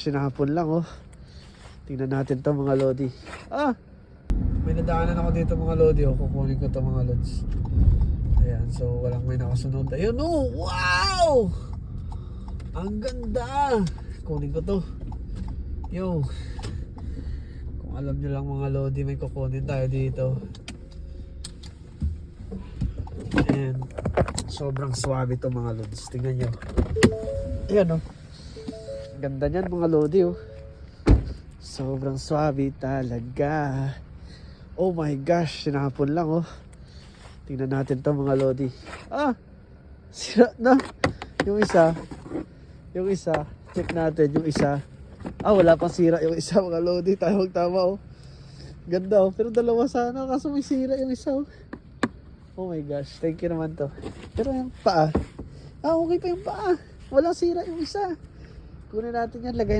gosh, sinapon lang oh. Tingnan natin to mga lodi. May nadaanan ako dito mga lodi oh. Kukunin ko to mga lods. Ayan, so walang may nakasunod. Ayun oh, wow! Ang ganda! Kunin ko to. Yo. Kung alam nyo lang mga lodi, may kukunin tayo dito. And sobrang swabe to mga lods. Tingnan nyo. Ayan oh. Ganda niyan mga lodi oh. Sobrang swabe talaga. Oh my gosh, sinapon lang oh. Tingnan natin to mga lodi. Sira na. Yung isa, check natin yung isa. Wala pang sira yung isa mga lodi. Tama oh. Ganda oh, pero dalawa sana kaso may sira yung isa oh. Oh my gosh, thank you naman to. Pero yung paa, okay pa yung paa. Walang sira yung isa. Kunin natin yan, lagay natin.